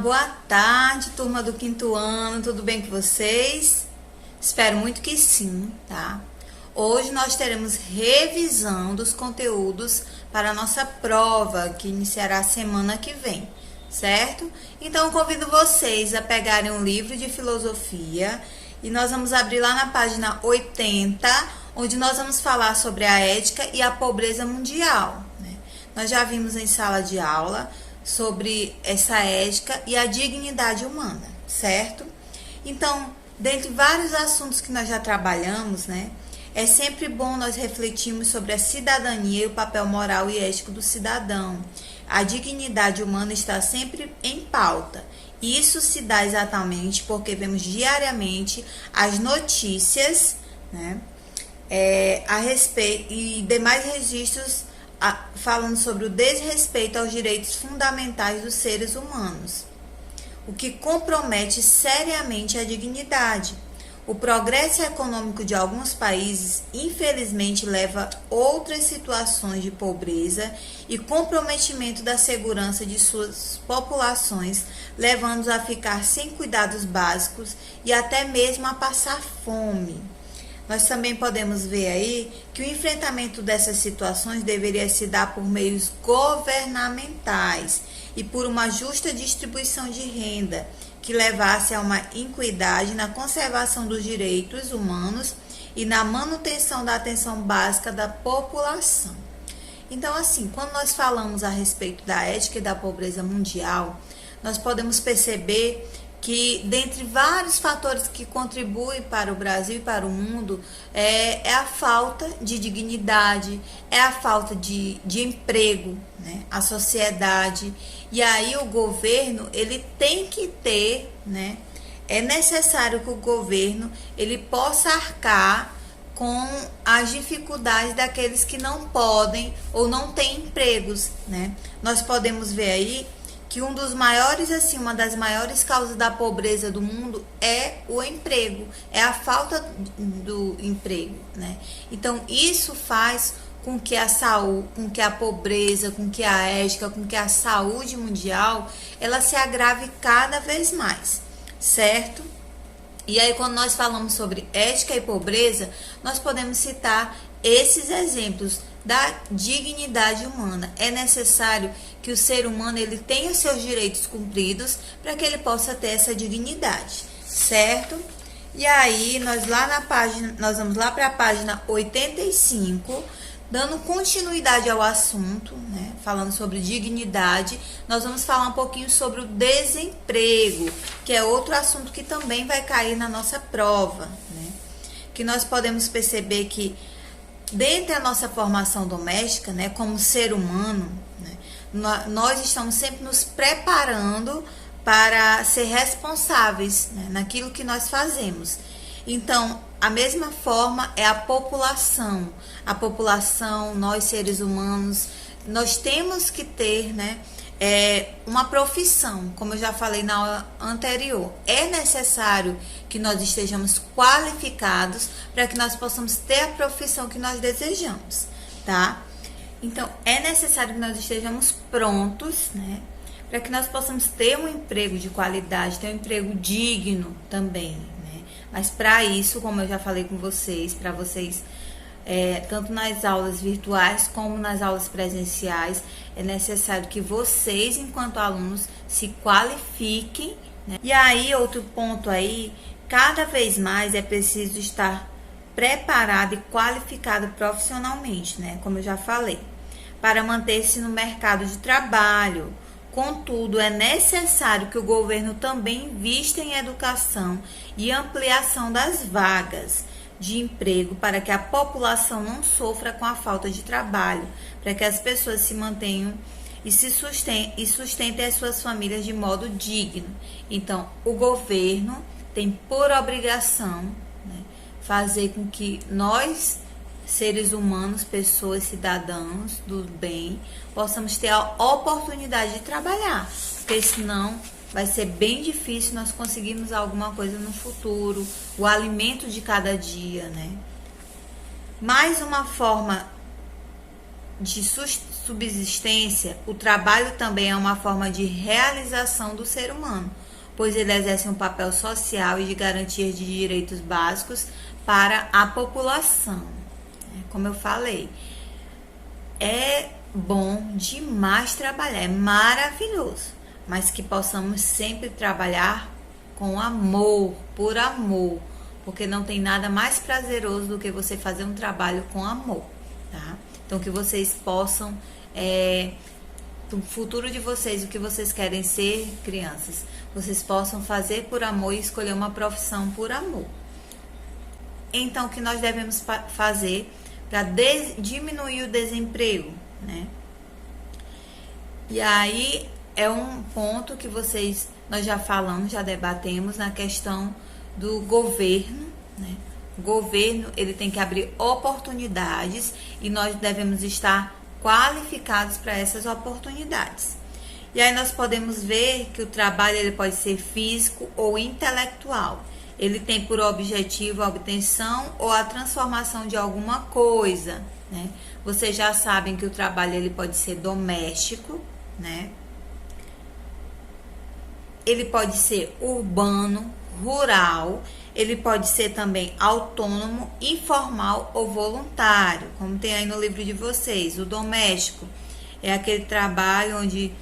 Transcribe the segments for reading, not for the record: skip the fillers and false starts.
boa tarde, turma do quinto ano, tudo bem com vocês? Espero muito que sim, tá? Hoje nós teremos revisão dos conteúdos para a nossa prova, que iniciará semana que vem, certo? Então, eu convido vocês a pegarem um livro de filosofia e nós vamos abrir lá na página 80, onde nós vamos falar sobre a ética e a pobreza mundial, né? Nós já vimos em sala de aula sobre essa ética e a dignidade humana, certo? Então, dentre vários assuntos que nós já trabalhamos, né, é sempre bom nós refletirmos sobre a cidadania e o papel moral e ético do cidadão. A dignidade humana está sempre em pauta. Isso se dá exatamente porque vemos diariamente as notícias, né, a respeito e demais registros falando sobre o desrespeito aos direitos fundamentais dos seres humanos, o que compromete seriamente a dignidade. O progresso econômico de alguns países, infelizmente, leva a outras situações de pobreza e comprometimento da segurança de suas populações, levando-os a ficar sem cuidados básicos e até mesmo a passar fome. Nós também podemos ver aí que o enfrentamento dessas situações deveria se dar por meios governamentais e por uma justa distribuição de renda, que levasse a uma equidade na conservação dos direitos humanos e na manutenção da atenção básica da população. Então, assim, quando nós falamos a respeito da ética e da pobreza mundial, nós podemos perceber que, dentre vários fatores que contribuem para o Brasil e para o mundo, é a falta de dignidade, é a falta de emprego, né? A sociedade. E aí o governo, ele tem que ter, né? É necessário que o governo, ele possa arcar com as dificuldades daqueles que não podem ou não têm empregos, né? Nós podemos ver aí que uma das maiores causas da pobreza do mundo é o emprego, é a falta do emprego, né? Então, isso faz com que a saúde, com que a pobreza, com que a ética, com que a saúde mundial, ela se agrave cada vez mais, certo? E aí, quando nós falamos sobre ética e pobreza, nós podemos citar esses exemplos da dignidade humana. É necessário que o ser humano ele tenha seus direitos cumpridos para que ele possa ter essa dignidade, certo? E aí nós vamos lá para a página 85, dando continuidade ao assunto, né? Falando sobre dignidade, nós vamos falar um pouquinho sobre o desemprego, que é outro assunto que também vai cair na nossa prova, né? Que nós podemos perceber que dentro da nossa formação doméstica, né, como ser humano, né, nós estamos sempre nos preparando para ser responsáveis, né, naquilo que nós fazemos. Então, a mesma forma é a população. A população, nós seres humanos, nós temos que ter, né, uma profissão, como eu já falei na aula anterior. É necessário que nós estejamos qualificados para que nós possamos ter a profissão que nós desejamos, tá? Então, é necessário que nós estejamos prontos, né, para que nós possamos ter um emprego de qualidade, ter um emprego digno também, né? Mas para isso, como eu já falei com vocês, para vocês tanto nas aulas virtuais como nas aulas presenciais, é necessário que vocês, enquanto alunos, se qualifiquem, né? E aí, outro ponto aí, cada vez mais é preciso estar preparado e qualificado profissionalmente, né? Como eu já falei, para manter-se no mercado de trabalho. Contudo, é necessário que o governo também invista em educação e ampliação das vagas de emprego para que a população não sofra com a falta de trabalho, para que as pessoas se mantenham e sustentem as suas famílias de modo digno. Então, o governo tem por obrigação, né, fazer com que nós, seres humanos, pessoas, cidadãos do bem, possamos ter a oportunidade de trabalhar, porque senão vai ser bem difícil nós conseguirmos alguma coisa no futuro, o alimento de cada dia, né? Mais uma forma de subsistência, o trabalho também é uma forma de realização do ser humano, pois ele exerce um papel social e de garantia de direitos básicos para a população. Como eu falei, é bom demais trabalhar, é maravilhoso, mas que possamos sempre trabalhar com amor, por amor, porque não tem nada mais prazeroso do que você fazer um trabalho com amor, tá? Então, que vocês possam, o futuro de vocês, o que vocês querem ser, crianças, vocês possam fazer por amor e escolher uma profissão por amor. Então, o que nós devemos fazer para diminuir o desemprego, né? E aí é um ponto que nós já falamos, já debatemos na questão do governo, né? O governo, ele tem que abrir oportunidades e nós devemos estar qualificados para essas oportunidades. E aí nós podemos ver que o trabalho ele pode ser físico ou intelectual. Ele tem por objetivo a obtenção ou a transformação de alguma coisa, né? Vocês já sabem que o trabalho ele pode ser doméstico, né? Ele pode ser urbano, rural, ele pode ser também autônomo, informal ou voluntário, como tem aí no livro de vocês. O doméstico é aquele trabalho onde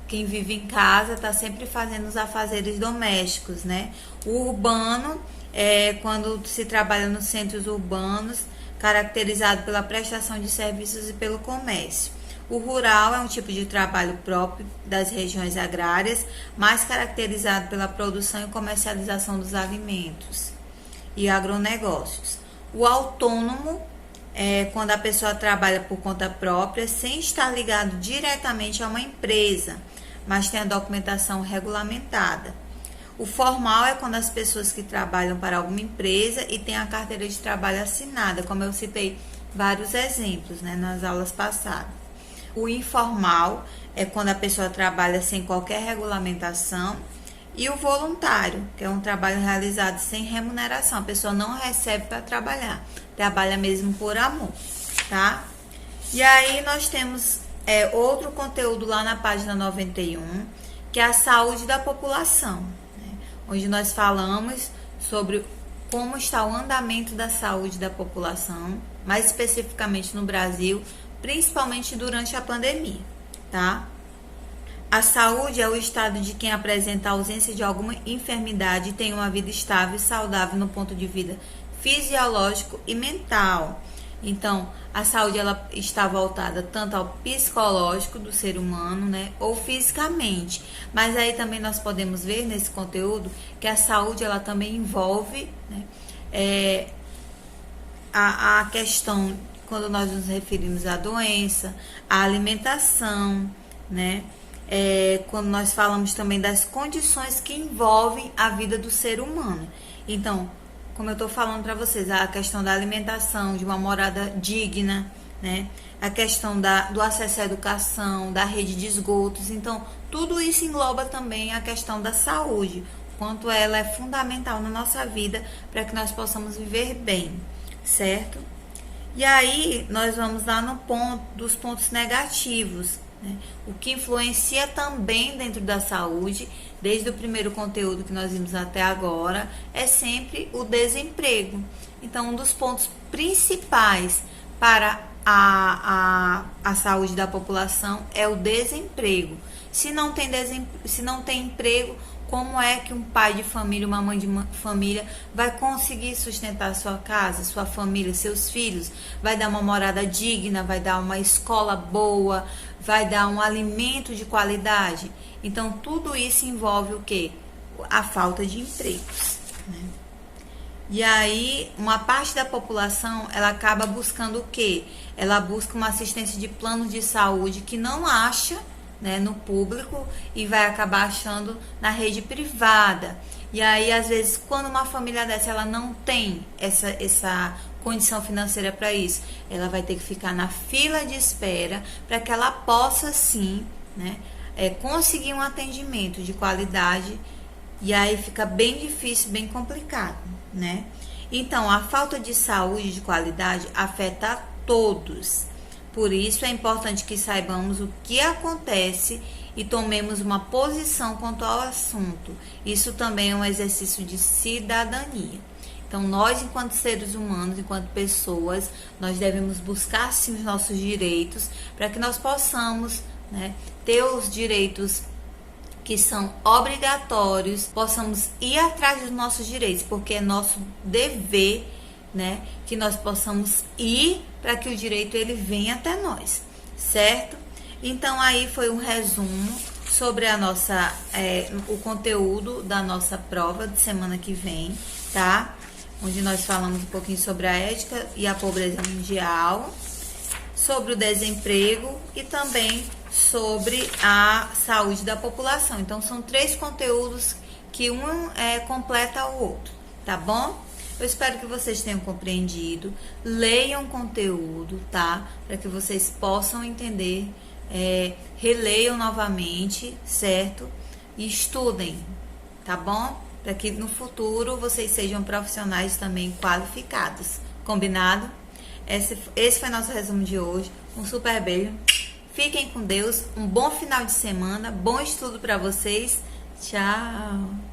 quem vive em casa está sempre fazendo os afazeres domésticos, né? O urbano é quando se trabalha nos centros urbanos, caracterizado pela prestação de serviços e pelo comércio. O rural é um tipo de trabalho próprio das regiões agrárias, mais caracterizado pela produção e comercialização dos alimentos e agronegócios. O autônomo é quando a pessoa trabalha por conta própria, sem estar ligado diretamente a uma empresa, mas tem a documentação regulamentada. O formal é quando as pessoas que trabalham para alguma empresa e têm a carteira de trabalho assinada, como eu citei vários exemplos, né, nas aulas passadas. O informal é quando a pessoa trabalha sem qualquer regulamentação. E o voluntário, que é um trabalho realizado sem remuneração. A pessoa não recebe para trabalhar, trabalha mesmo por amor, tá? E aí nós temos outro conteúdo lá na página 91, que é a saúde da população, né? Onde nós falamos sobre como está o andamento da saúde da população, mais especificamente no Brasil, principalmente durante a pandemia, tá? A saúde é o estado de quem apresenta a ausência de alguma enfermidade e tem uma vida estável e saudável no ponto de vista fisiológico e mental. Então, a saúde ela está voltada tanto ao psicológico do ser humano, né, ou fisicamente. Mas aí também nós podemos ver nesse conteúdo que a saúde ela também envolve, né, a questão quando nós nos referimos à doença, à alimentação, né? Quando nós falamos também das condições que envolvem a vida do ser humano. Então, como eu estou falando para vocês, a questão da alimentação, de uma morada digna, né? A questão do acesso à educação, da rede de esgotos. Então, tudo isso engloba também a questão da saúde, quanto ela é fundamental na nossa vida para que nós possamos viver bem, certo? E aí, nós vamos lá no ponto dos pontos negativos, né? O que influencia também dentro da saúde, desde o primeiro conteúdo que nós vimos até agora, é sempre o desemprego. Então, um dos pontos principais para a saúde da população é o desemprego. Se não tem emprego, como é que um pai de família, uma mãe de família vai conseguir sustentar sua casa, sua família, seus filhos? Vai dar uma morada digna, vai dar uma escola boa, vai dar um alimento de qualidade? Então, tudo isso envolve o quê? A falta de empregos, né? E aí, uma parte da população, ela acaba buscando o quê? Ela busca uma assistência de plano de saúde que não acha, né, no público e vai acabar achando na rede privada. E aí, às vezes, quando uma família dessa ela não tem essa condição financeira para isso, ela vai ter que ficar na fila de espera para que ela possa, sim, né, conseguir um atendimento de qualidade. E aí fica bem difícil, bem complicado, né? Então, a falta de saúde de qualidade afeta a todos, Por isso é importante que saibamos o que acontece e tomemos uma posição quanto ao assunto. Isso também é um exercício de cidadania. Então, nós, enquanto seres humanos, enquanto pessoas, nós devemos buscar, sim, os nossos direitos para que nós possamos, né, ter os direitos que são obrigatórios, possamos ir atrás dos nossos direitos, porque é nosso dever, né, que nós possamos ir para que o direito ele venha até nós, certo? Então, aí foi um resumo sobre a nossa, o conteúdo da nossa prova de semana que vem, tá? Onde nós falamos um pouquinho sobre a ética e a pobreza mundial, sobre o desemprego e também sobre a saúde da população. Então, são 3 conteúdos que um completa o outro, tá bom? Eu espero que vocês tenham compreendido. Leiam o conteúdo, tá? Para que vocês possam entender, releiam novamente, certo? E estudem, tá bom? Para que no futuro vocês sejam profissionais também qualificados. Combinado? Esse foi nosso resumo de hoje. Um super beijo. Fiquem com Deus. Um bom final de semana. Bom estudo para vocês. Tchau.